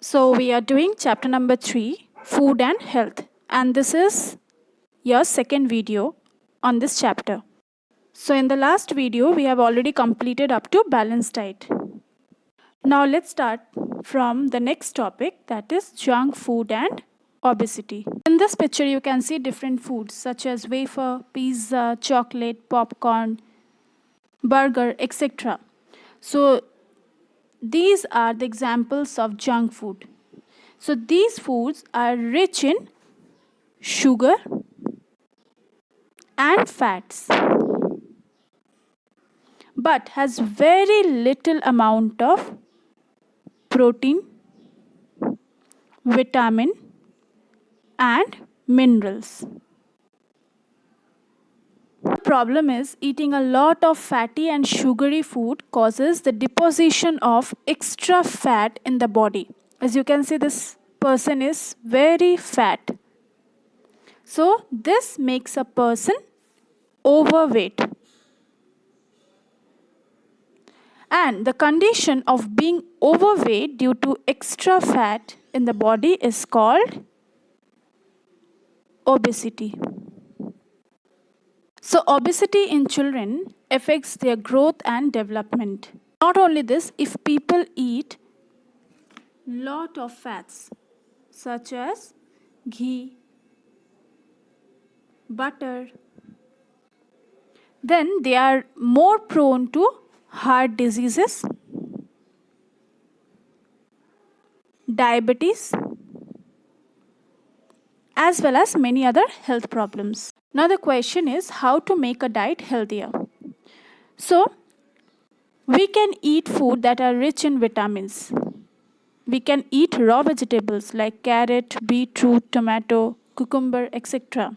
So, we are doing chapter number 3, Food and Health, and this is your second video on this chapter. So, in the last video, we have already completed up to balanced diet. Now, let's start from the next topic, that is junk food and obesity. In this picture, you can see different foods such as wafer, pizza, chocolate, popcorn, burger, etc. So, these are the examples of junk food. So these foods are rich in sugar and fats, but has very little amount of protein, vitamin and minerals. The problem is eating a lot of fatty and sugary food causes the deposition of extra fat in the body. As you can see, this person is very fat. So this makes a person overweight. And the condition of being overweight due to extra fat in the body is called obesity. So obesity in children affects their growth and development. Not only this, if people eat lot of fats such as ghee, butter, then they are more prone to heart diseases, diabetes, as well as many other health problems. Now the question is how to make a diet healthier. So we can eat food that are rich in vitamins. We can eat raw vegetables like carrot, beetroot, tomato, cucumber, etc.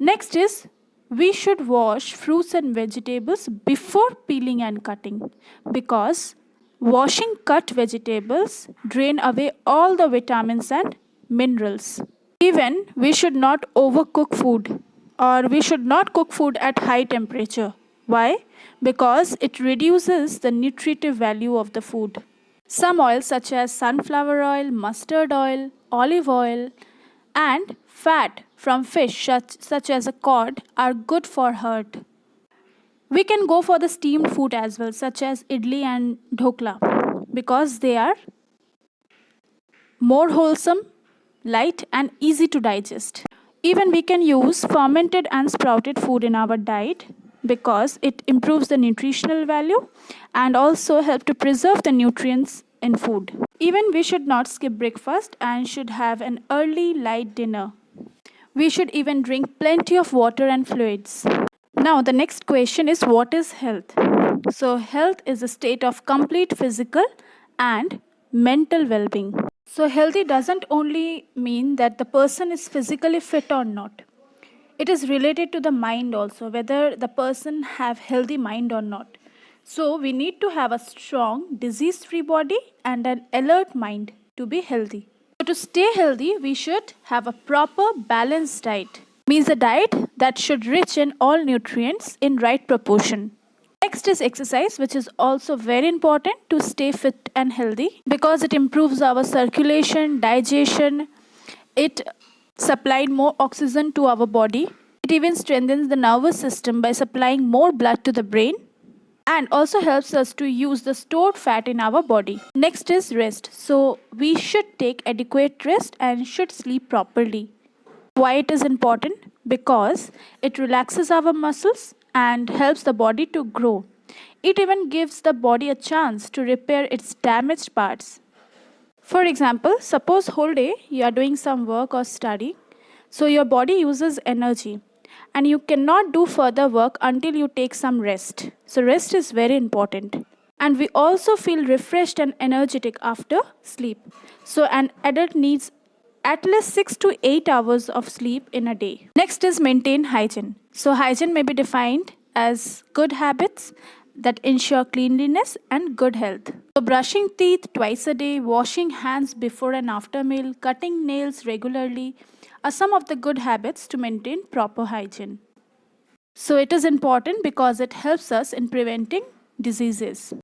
Next is we should wash fruits and vegetables before peeling and cutting, because washing cut vegetables drain away all the vitamins and minerals. Even we should not overcook food, or we should not cook food at high temperature. Why? Because it reduces the nutritive value of the food. Some oils such as sunflower oil, mustard oil, olive oil, and fat from fish such as a cod are good for heart. We can go for the steamed food as well, such as idli and dhokla, because they are more wholesome, light and easy to digest. Even we can use fermented and sprouted food in our diet because it improves the nutritional value and also help to preserve the nutrients in food. Even we should not skip breakfast and should have an early light dinner. We should even drink plenty of water and fluids. Now the next question is, what is health? So health is a state of complete physical and mental well-being. So healthy doesn't only mean that the person is physically fit or not. It is related to the mind also, whether the person have healthy mind or not. So we need to have a strong disease-free body and an alert mind to be healthy. So to stay healthy, we should have a proper balanced diet. Means a diet that should rich in all nutrients in right proportion. Next is exercise, which is also very important to stay fit and healthy because it improves our circulation, digestion. It supplied more oxygen to our body. It even strengthens the nervous system by supplying more blood to the brain and also helps us to use the stored fat in our body. Next is rest. So we should take adequate rest and should sleep properly. Why it is important? Because it relaxes our muscles and helps the body to grow. It even gives the body a chance to repair its damaged parts. For example, suppose whole day you are doing some work or study, so your body uses energy and you cannot do further work until you take some rest. So rest is very important. And we also feel refreshed and energetic after sleep. So an adult needs at least 6 to 8 hours of sleep in a day. Next is maintain hygiene. So hygiene may be defined as good habits that ensure cleanliness and good health. So brushing teeth twice a day, washing hands before and after meal, cutting nails regularly are some of the good habits to maintain proper hygiene. So it is important because it helps us in preventing diseases.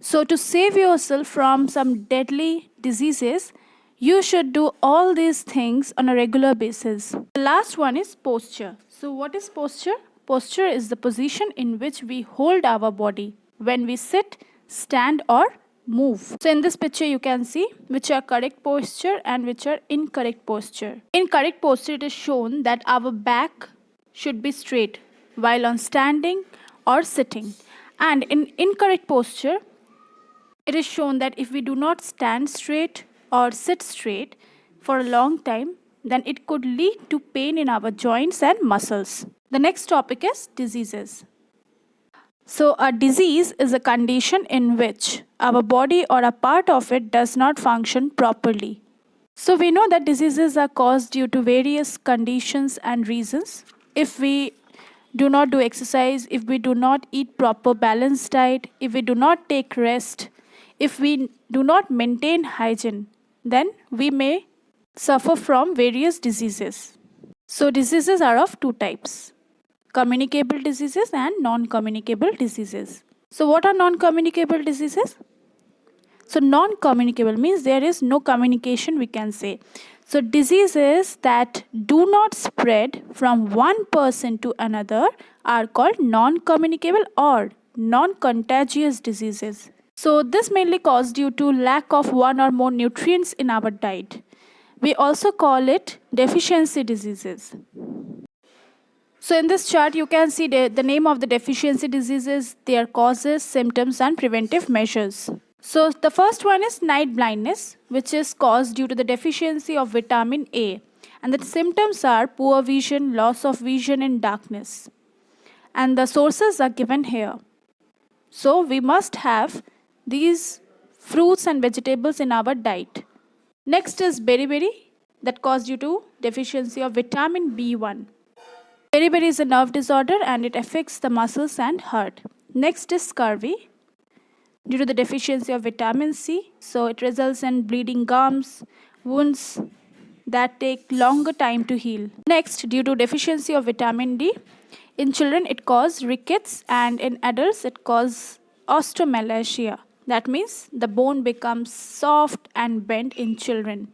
So to save yourself from some deadly diseases, you should do all these things on a regular basis. The last one is posture. So what is posture? Posture is the position in which we hold our body when we sit, stand or move. So in this picture you can see which are correct posture and which are incorrect posture. In correct posture it is shown that our back should be straight while on standing or sitting. And in incorrect posture it is shown that if we do not stand straight or sit straight for a long time, then it could lead to pain in our joints and muscles. The next topic is diseases. So, a disease is a condition in which our body or a part of it does not function properly. So, we know that diseases are caused due to various conditions and reasons. If we do not do exercise, if we do not eat proper balanced diet, if we do not take rest, if we do not maintain hygiene, then we may suffer from various diseases. So, diseases are of two types: communicable diseases and non communicable diseases. So, what are non communicable diseases? So, non communicable means there is no communication, we can say. So, diseases that do not spread from one person to another are called non communicable or non contagious diseases. So, this mainly caused due to lack of one or more nutrients in our diet. We also call it deficiency diseases. So in this chart, you can see the name of the deficiency diseases, their causes, symptoms, and preventive measures. So the first one is night blindness, which is caused due to the deficiency of vitamin A. And the symptoms are poor vision, loss of vision in darkness. And the sources are given here. So we must have these fruits and vegetables in our diet. Next is beriberi, that caused due to deficiency of vitamin B1. Beriberi is a nerve disorder and it affects the muscles and heart. Next is scurvy due to the deficiency of vitamin C. So it results in bleeding gums, wounds that take longer time to heal. Next, due to deficiency of vitamin D, in children it causes rickets and in adults it causes osteomalacia. That means the bone becomes soft and bent in children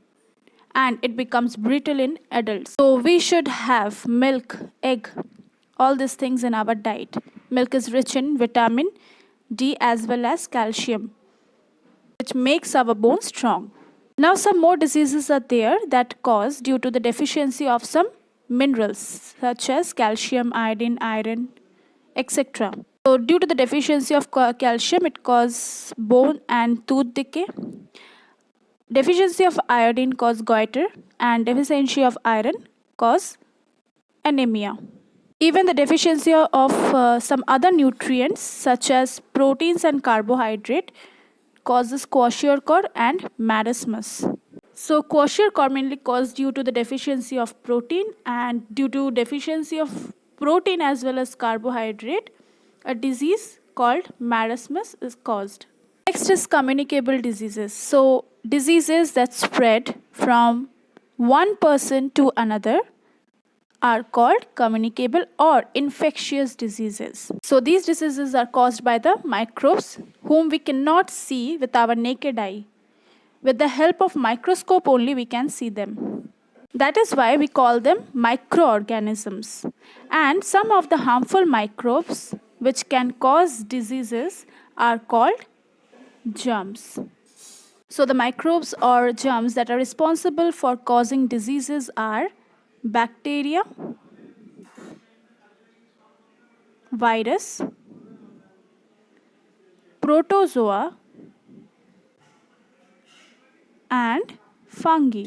and it becomes brittle in adults. So we should have milk, egg, all these things in our diet. Milk is rich in vitamin D as well as calcium, which makes our bones strong. Now some more diseases are there that cause due to the deficiency of some minerals such as calcium, iodine, iron, etc. So due to the deficiency of calcium, it causes bone and tooth decay. Deficiency of iodine cause goiter and deficiency of iron cause anemia. Even the deficiency of some other nutrients such as proteins and carbohydrate causes kwashiorkor and marasmus. So kwashiorkor mainly caused due to the deficiency of protein, and due to deficiency of protein as well as carbohydrate, a disease called marasmus is caused. Next is communicable diseases. So diseases that spread from one person to another are called communicable or infectious diseases. So these diseases are caused by the microbes whom we cannot see with our naked eye. With the help of microscope only we can see them. That is why we call them microorganisms. And some of the harmful microbes which can cause diseases are called germs. So the microbes or germs that are responsible for causing diseases are bacteria, virus, protozoa, and fungi.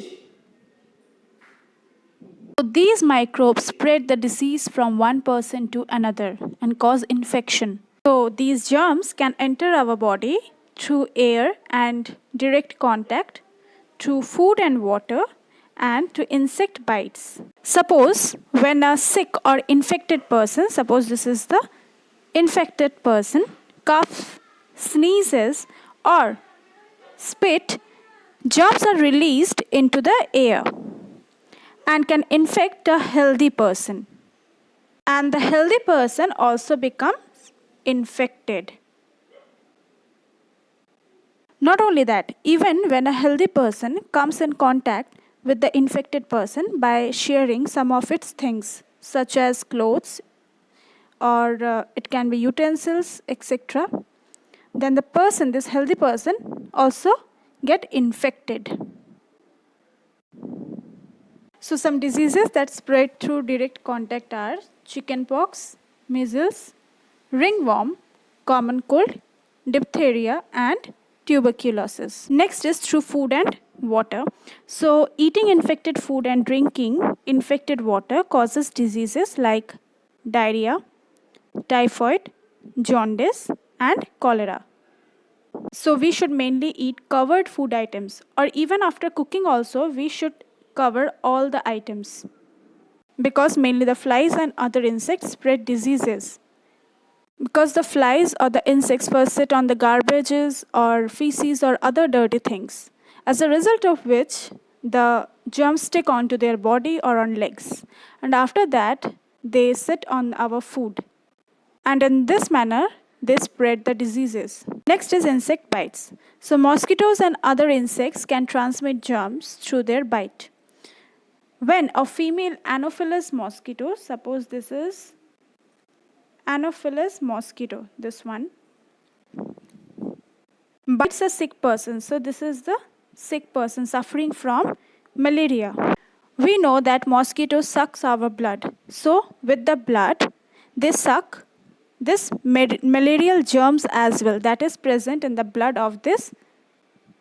So these microbes spread the disease from one person to another and cause infection. So these germs can enter our body through air and direct contact, through food and water, and to insect bites. Suppose when a sick or infected person, suppose this is the infected person, coughs, sneezes or spit, germs are released into the air and can infect a healthy person. And the healthy person also becomes infected. Not only that, even when a healthy person comes in contact with the infected person by sharing some of its things, such as clothes or it can be utensils, etc., then the person, this healthy person, also get infected. So some diseases that spread through direct contact are chickenpox, measles, ringworm, common cold, diphtheria, and tuberculosis. Next is through food and water. So eating infected food and drinking infected water causes diseases like diarrhea, typhoid, jaundice, and cholera. So we should mainly eat covered food items, or even after cooking also we should cover all the items, because mainly the flies and other insects spread diseases. Because the flies or the insects first sit on the garbages or feces or other dirty things, as a result of which the germs stick onto their body or on legs, and after that they sit on our food, and in this manner they spread the diseases. Next is insect bites. So mosquitoes and other insects can transmit germs through their bite. When a female Anopheles mosquito, suppose this is Anopheles mosquito, this one, bites a sick person, so this is the sick person suffering from malaria. We know that mosquito sucks our blood, so with the blood they suck this malarial germs as well, that is present in the blood of this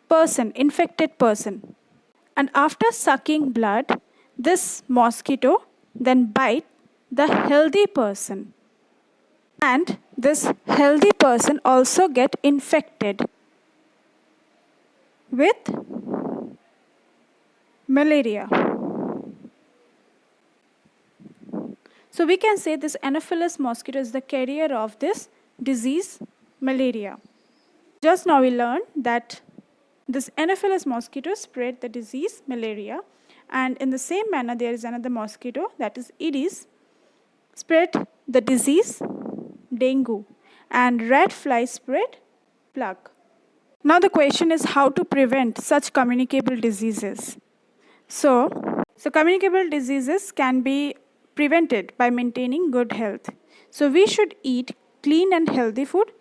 person, infected person. And after sucking blood, this mosquito then bite the healthy person, and this healthy person also get infected with malaria. So we can say this Anopheles mosquito is the carrier of this disease, malaria. Just now we learned that this Anopheles mosquito spread the disease, malaria, and in the same manner there is another mosquito, that is Aedes, spread the disease, dengue, and rat fly spread plague. Now the question is how to prevent such communicable diseases. So communicable diseases can be prevented by maintaining good health. So we should eat clean and healthy food.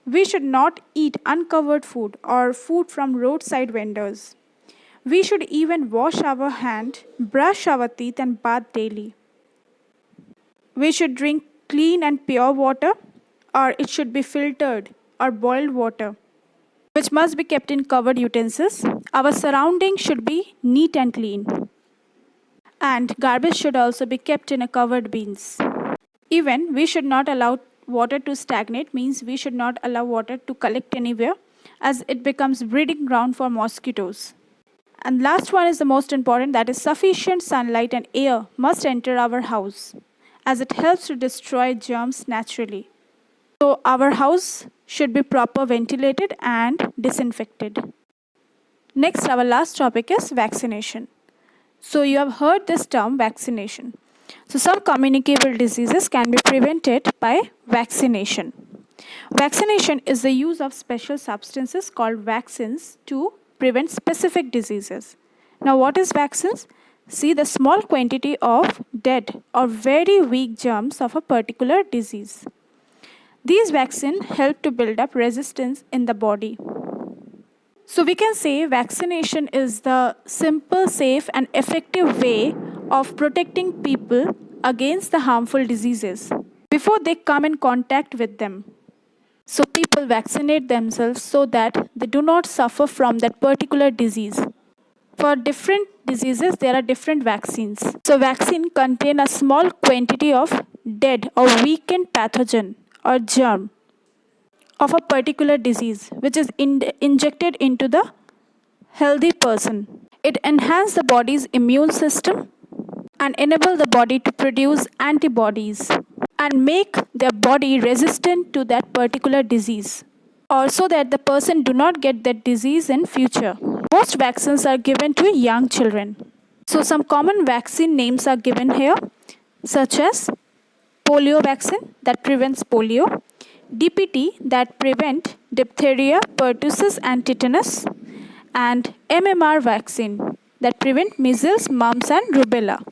We should not eat uncovered food or food from roadside vendors. We should even wash our hand, brush our teeth, and bath daily. We should drink clean and pure water, or it should be filtered or boiled water, which must be kept in covered utensils. Our surroundings should be neat and clean. And garbage should also be kept in a covered bins. Even we should not allow water to stagnate, means we should not allow water to collect anywhere, as it becomes breeding ground for mosquitoes. And last one is the most important, that is sufficient sunlight and air must enter our house, as it helps to destroy germs naturally. So our house should be proper ventilated and disinfected. Next, our last topic is vaccination. So you have heard this term vaccination. So some communicable diseases can be prevented by vaccination. Vaccination is the use of special substances called vaccines to prevent specific diseases. Now what is vaccines? See, the small quantity of dead or very weak germs of a particular disease. These vaccines help to build up resistance in the body. So we can say vaccination is the simple, safe, and effective way of protecting people against the harmful diseases before they come in contact with them. So people vaccinate themselves so that they do not suffer from that particular disease. For different diseases, there are different vaccines. So vaccine contain a small quantity of dead or weakened pathogen or germ of a particular disease, which is injected into the healthy person. It enhances the body's immune system and enable the body to produce antibodies and make their body resistant to that particular disease, also that the person do not get that disease in future. Most vaccines are given to young children. So some common vaccine names are given here, such as polio vaccine that prevents polio, DPT that prevent diphtheria, pertussis and tetanus, and MMR vaccine that prevent measles, mumps and rubella.